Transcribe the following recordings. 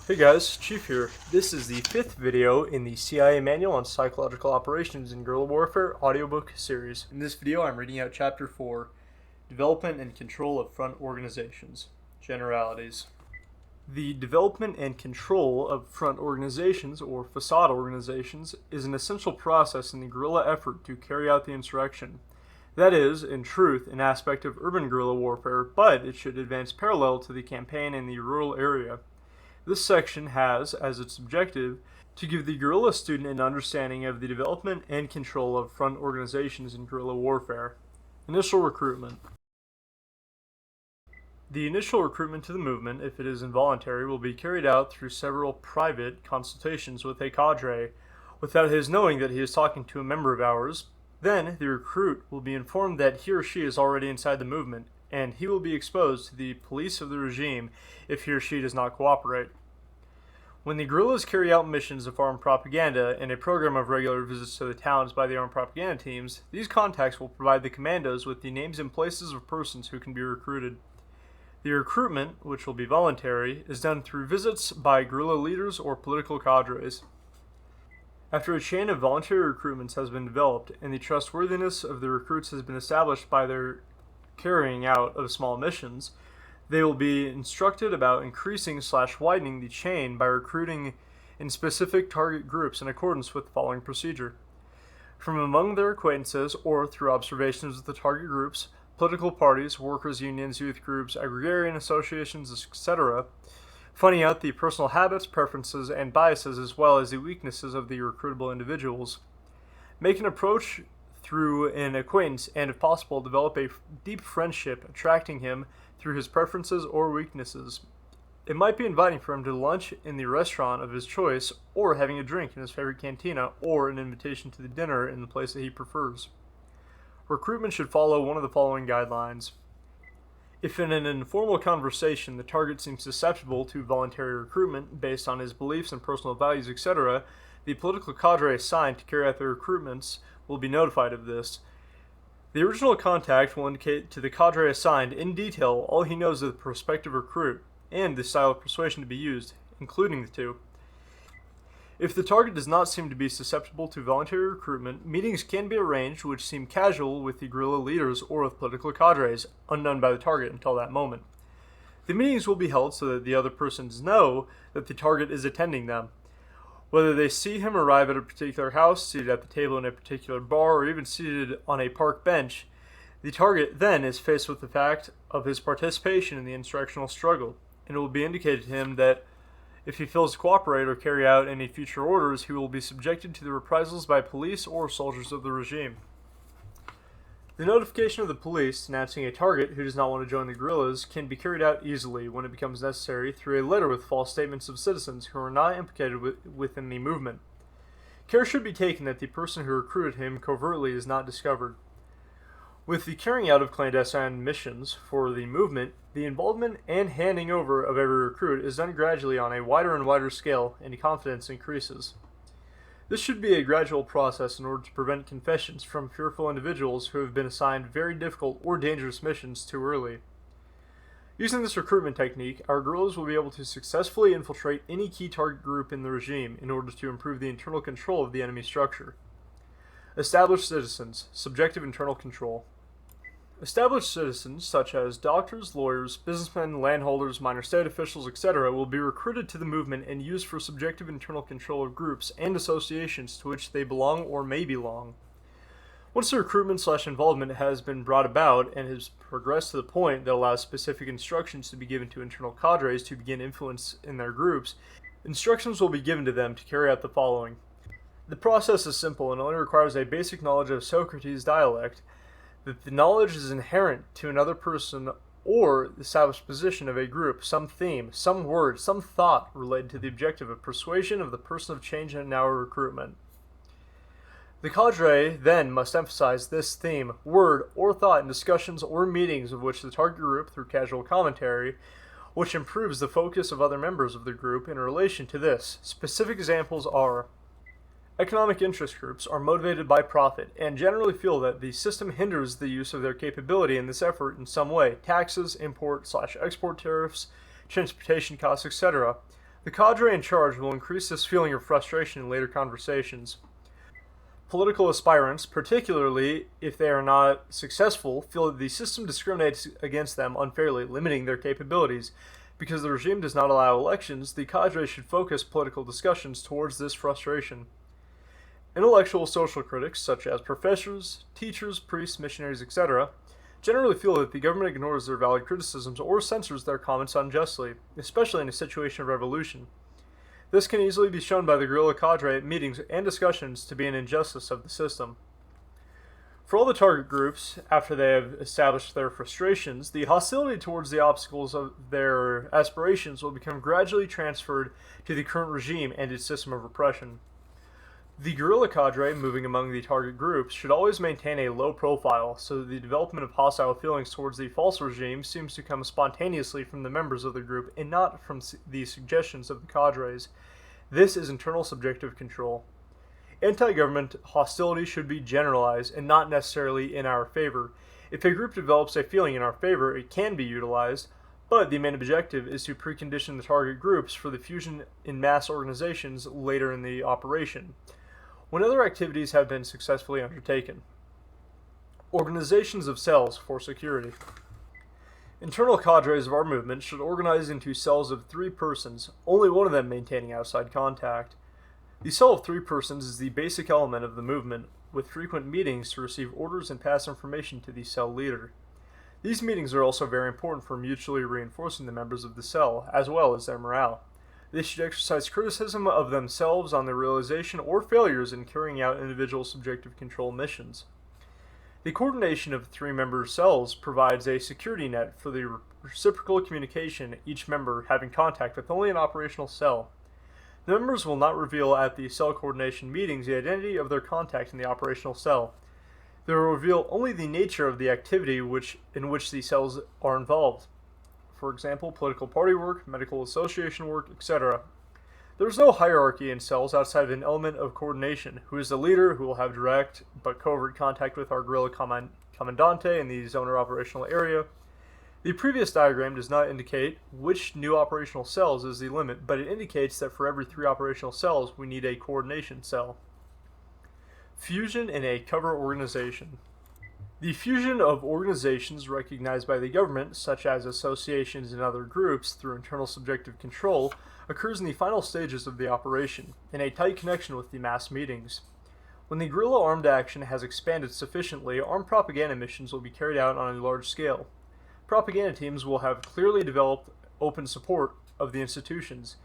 Hey guys, Chief here. This is the 5th video in the CIA Manual on Psychological Operations in Guerrilla Warfare audiobook series. In this video I'm reading out Chapter 4, Development and Control of Front Organizations. Generalities. The development and control of front organizations, or facade organizations, is an essential process in the guerrilla effort to carry out the insurrection. That is, in truth, an aspect of urban guerrilla warfare, but it should advance parallel to the campaign in the rural area. This section has, as its objective, to give the guerrilla student an understanding of the development and control of front organizations in guerrilla warfare. Initial recruitment. The initial recruitment to the movement, if it is involuntary, will be carried out through several private consultations with a cadre, without his knowing that he is talking to a member of ours. Then, the recruit will be informed that he or she is already inside the movement, and he will be exposed to the police of the regime if he or she does not cooperate. When the guerrillas carry out missions of armed propaganda and a program of regular visits to the towns by the armed propaganda teams, these contacts will provide the commandos with the names and places of persons who can be recruited. The recruitment, which will be voluntary, is done through visits by guerrilla leaders or political cadres. After a chain of voluntary recruitments has been developed and the trustworthiness of the recruits has been established by their carrying out of small missions, they will be instructed about increasing/widening the chain by recruiting in specific target groups in accordance with the following procedure. From among their acquaintances or through observations of the target groups, political parties, workers' unions, youth groups, agrarian associations, etc., finding out the personal habits, preferences, and biases as well as the weaknesses of the recruitable individuals. Make an approach through an acquaintance and, if possible, develop a deep friendship, attracting him through his preferences or weaknesses. It might be inviting for him to lunch in the restaurant of his choice, or having a drink in his favorite cantina, or an invitation to the dinner in the place that he prefers. Recruitment should follow one of the following guidelines. If in an informal conversation the target seems susceptible to voluntary recruitment based on his beliefs and personal values, etc., the political cadre assigned to carry out the recruitments will be notified of this. The original contact will indicate to the cadre assigned in detail all he knows of the prospective recruit and the style of persuasion to be used, including the two. If the target does not seem to be susceptible to voluntary recruitment, meetings can be arranged which seem casual with the guerrilla leaders or with political cadres, unknown by the target until that moment. The meetings will be held so that the other persons know that the target is attending them. Whether they see him arrive at a particular house, seated at the table in a particular bar, or even seated on a park bench, the target then is faced with the fact of his participation in the insurrectional struggle, and it will be indicated to him that if he fails to cooperate or carry out any future orders, he will be subjected to the reprisals by police or soldiers of the regime. The notification of the police announcing a target who does not want to join the guerrillas can be carried out easily when it becomes necessary through a letter with false statements of citizens who are not implicated within the movement. Care should be taken that the person who recruited him covertly is not discovered. With the carrying out of clandestine missions for the movement, the involvement and handing over of every recruit is done gradually on a wider and wider scale, and confidence increases. This should be a gradual process in order to prevent confessions from fearful individuals who have been assigned very difficult or dangerous missions too early. Using this recruitment technique, our guerrillas will be able to successfully infiltrate any key target group in the regime in order to improve the internal control of the enemy structure. Established citizens, subjective internal control. Established citizens, such as doctors, lawyers, businessmen, landholders, minor state officials, etc., will be recruited to the movement and used for subjective internal control of groups and associations to which they belong or may belong. Once the recruitment/involvement has been brought about and has progressed to the point that allows specific instructions to be given to internal cadres to begin influence in their groups, instructions will be given to them to carry out the following. The process is simple and only requires a basic knowledge of Socrates' dialect, that the knowledge is inherent to another person or the established position of a group, some theme, some word, some thought related to the objective of persuasion of the person of change in our recruitment. The cadre then must emphasize this theme, word, or thought in discussions or meetings of which the target group through casual commentary, which improves the focus of other members of the group in relation to this. Specific examples are: economic interest groups are motivated by profit and generally feel that the system hinders the use of their capability in this effort in some way, taxes, import/export tariffs, transportation costs, etc. The cadre in charge will increase this feeling of frustration in later conversations. Political aspirants, particularly if they are not successful, feel that the system discriminates against them unfairly, limiting their capabilities. Because the regime does not allow elections, the cadre should focus political discussions towards this frustration. Intellectual social critics, such as professors, teachers, priests, missionaries, etc., generally feel that the government ignores their valid criticisms or censors their comments unjustly, especially in a situation of revolution. This can easily be shown by the guerrilla cadre at meetings and discussions to be an injustice of the system. For all the target groups, after they have established their frustrations, the hostility towards the obstacles of their aspirations will become gradually transferred to the current regime and its system of repression. The guerrilla cadre moving among the target groups should always maintain a low profile so that the development of hostile feelings towards the false regime seems to come spontaneously from the members of the group and not from the suggestions of the cadres. This is internal subjective control. Anti-government hostility should be generalized and not necessarily in our favor. If a group develops a feeling in our favor, it can be utilized, but the main objective is to precondition the target groups for the fusion in mass organizations later in the operation, when other activities have been successfully undertaken. Organizations of cells for security. Internal cadres of our movement should organize into cells of 3 persons, only one of them maintaining outside contact. The cell of 3 persons is the basic element of the movement, with frequent meetings to receive orders and pass information to the cell leader. These meetings are also very important for mutually reinforcing the members of the cell, as well as their morale. They should exercise criticism of themselves on their realization or failures in carrying out individual subjective control missions. The coordination of 3-member cells provides a security net for the reciprocal communication, each member having contact with only an operational cell. The members will not reveal at the cell coordination meetings the identity of their contact in the operational cell. They will reveal only the nature of the activity in which the cells are involved. For example, political party work, medical association work, etc. There is no hierarchy in cells outside of an element of coordination, who is the leader, who will have direct but covert contact with our guerrilla commandante in the zoner operational area. The previous diagram does not indicate which new operational cells is the limit, but it indicates that for every 3 operational cells, we need a coordination cell. Fusion in a cover organization. The fusion of organizations recognized by the government, such as associations and other groups, through internal subjective control, occurs in the final stages of the operation, in a tight connection with the mass meetings. When the guerrilla armed action has expanded sufficiently, armed propaganda missions will be carried out on a large scale. Propaganda teams will have clearly developed open support of the institutions.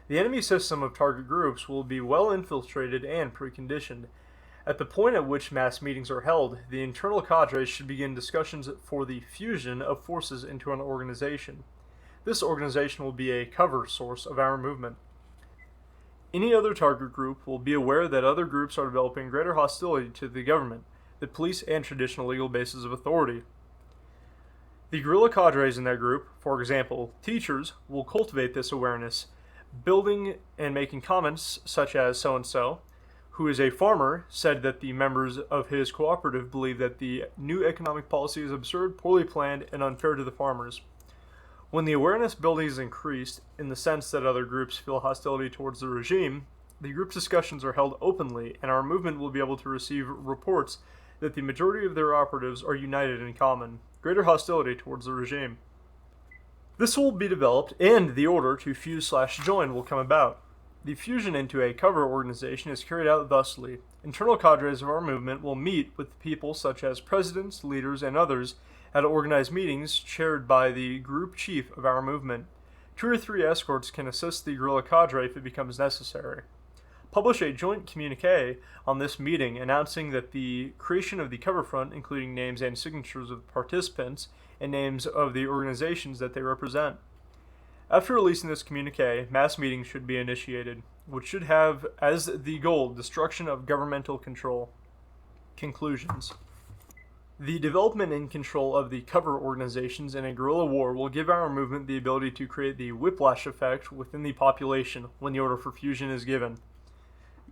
The enemy system of target groups will be well infiltrated and preconditioned. At the point at which mass meetings are held, the internal cadres should begin discussions for the fusion of forces into an organization. This organization will be a cover source of our movement. Any other target group will be aware that other groups are developing greater hostility to the government, the police, and traditional legal bases of authority. The guerrilla cadres in that group, for example, teachers, will cultivate this awareness, building and making comments such as so-and-so, who is a farmer, said that the members of his cooperative believe that the new economic policy is absurd, poorly planned, and unfair to the farmers. When the awareness building is increased, in the sense that other groups feel hostility towards the regime, the group discussions are held openly, and our movement will be able to receive reports that the majority of their operatives are united in common, greater hostility towards the regime. This will be developed, and the order to fuse/join will come about. The fusion into a cover organization is carried out thusly. Internal cadres of our movement will meet with people such as presidents, leaders, and others at organized meetings chaired by the group chief of our movement. 2 or 3 escorts can assist the guerrilla cadre if it becomes necessary. Publish a joint communique on this meeting announcing that the creation of the cover front, including names and signatures of participants and names of the organizations that they represent. After releasing this communique, mass meetings should be initiated, which should have as the goal destruction of governmental control. Conclusions. The development and control of the cover organizations in a guerrilla war will give our movement the ability to create the whiplash effect within the population when the order for fusion is given.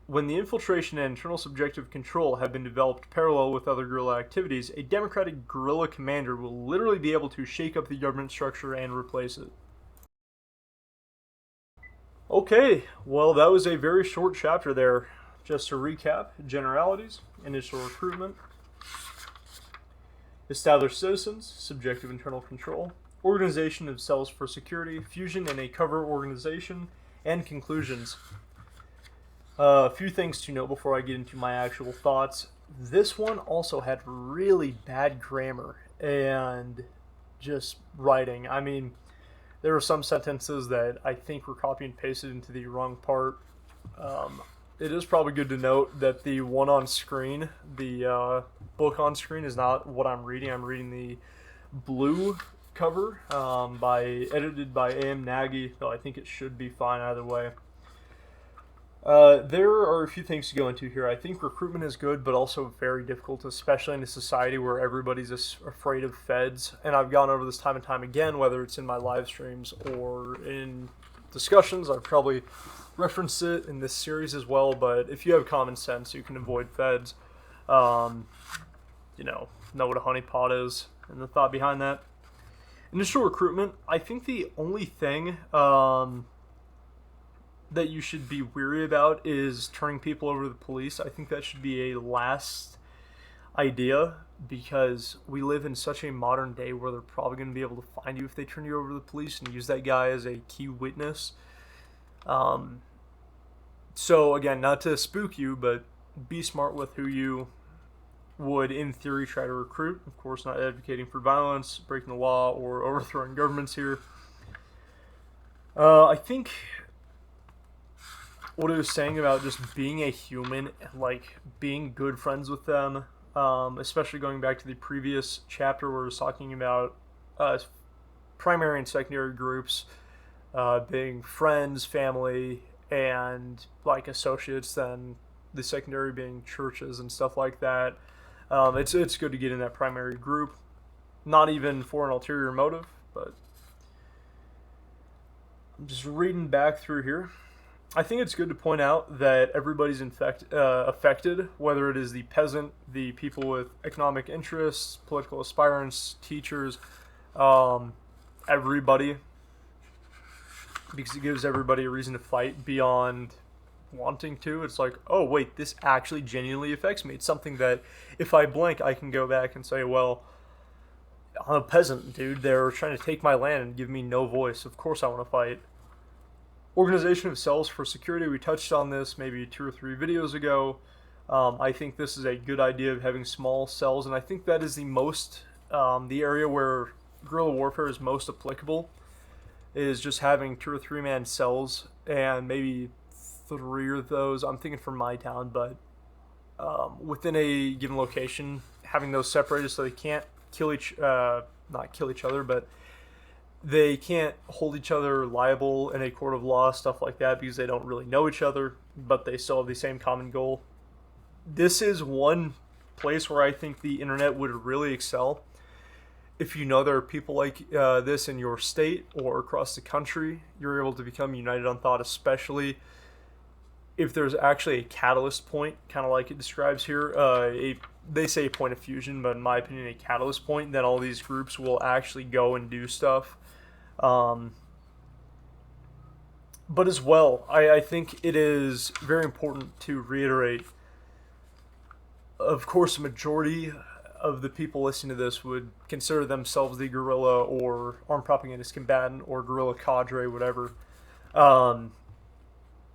When the infiltration and internal subjective control have been developed parallel with other guerrilla activities, a democratic guerrilla commander will literally be able to shake up the government structure and replace it. Okay, well, that was a very short chapter there. Just to recap: generalities, initial recruitment, established citizens, subjective internal control, organization of cells for security, fusion in a cover organization, and conclusions. A few things to note before I get into my actual thoughts. This one also had really bad grammar and just writing. I mean, there were some sentences that I think were copy and pasted into the wrong part. It is probably good to note that the one on screen, the book on screen, is not what I'm reading. I'm reading the blue cover edited by A.M. Nagy, though I think it should be fine either way. There are a few things to go into here. I think recruitment is good, but also very difficult, especially in a society where everybody's afraid of feds. And I've gone over this time and time again, whether it's in my live streams or in discussions. I've probably referenced it in this series as well, but if you have common sense, you can avoid feds. Know what a honeypot is and the thought behind that. Initial recruitment, I think the only thing that you should be weary about is turning people over to the police. I think that should be a last idea, because we live in such a modern day where they're probably going to be able to find you if they turn you over to the police and use that guy as a key witness. So again, not to spook you, but be smart with who you would, in theory, try to recruit. Of course, not advocating for violence, breaking the law, or overthrowing governments here. I think what it was saying about just being a human, like being good friends with them, especially going back to the previous chapter where it was talking about primary and secondary groups being friends, family, and like associates, then the secondary being churches and stuff like that. It's good to get in that primary group, not even for an ulterior motive, but I'm just reading back through here. I think it's good to point out that everybody's affected, whether it is the peasant, the people with economic interests, political aspirants, teachers, everybody, because it gives everybody a reason to fight beyond wanting to. It's like, oh wait, this actually genuinely affects me. It's something that if I blink, I can go back and say, well, I'm a peasant, dude. They're trying to take my land and give me no voice. Of course I want to fight. Organization of cells for security. We touched on this maybe 2 or 3 videos ago. I think this is a good idea of having small cells, and I think that is the area where guerrilla warfare is most applicable, is just having 2 or 3 man cells, and maybe 3 of those, I'm thinking for my town, but within a given location, having those separated so they can't not kill each other, but they can't hold each other liable in a court of law, stuff like that, because they don't really know each other, but they still have the same common goal. This is one place where I think the internet would really excel. If you know there are people like this in your state or across the country, you're able to become united on thought, especially if there's actually a catalyst point, kind of like it describes here. They say a point of fusion, but in my opinion, a catalyst point, then all these groups will actually go and do stuff. But as well, I think it is very important to reiterate, of course, a majority of the people listening to this would consider themselves the guerrilla or armed propagandist combatant or guerrilla cadre, whatever.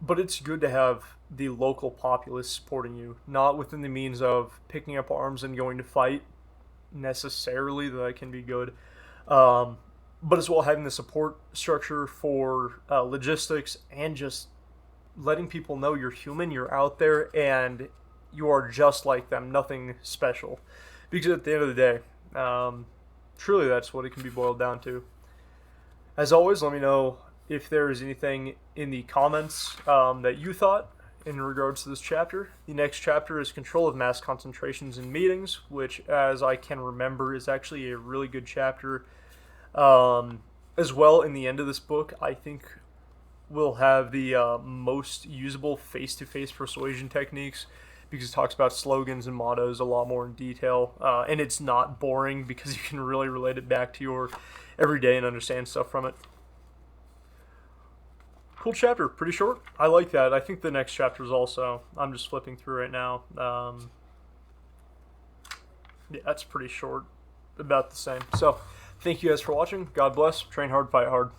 But it's good to have the local populace supporting you, not within the means of picking up arms and going to fight necessarily, though that can be good. But as well having the support structure for logistics and just letting people know you're human, you're out there, and you are just like them, nothing special. Because at the end of the day, truly that's what it can be boiled down to. As always, let me know if there is anything in the comments that you thought in regards to this chapter. The next chapter is Control of Mass Concentrations in Meetings, which, as I can remember, is actually a really good chapter. As well, in the end of this book, I think we'll have the most usable face-to-face persuasion techniques, because it talks about slogans and mottos a lot more in detail, and it's not boring because you can really relate it back to your everyday and understand stuff from it. Cool chapter, pretty short. I like that. I think the next chapter is also. I'm just flipping through right now. Yeah, that's pretty short. About the same. So, thank you guys for watching. God bless. Train hard, fight hard.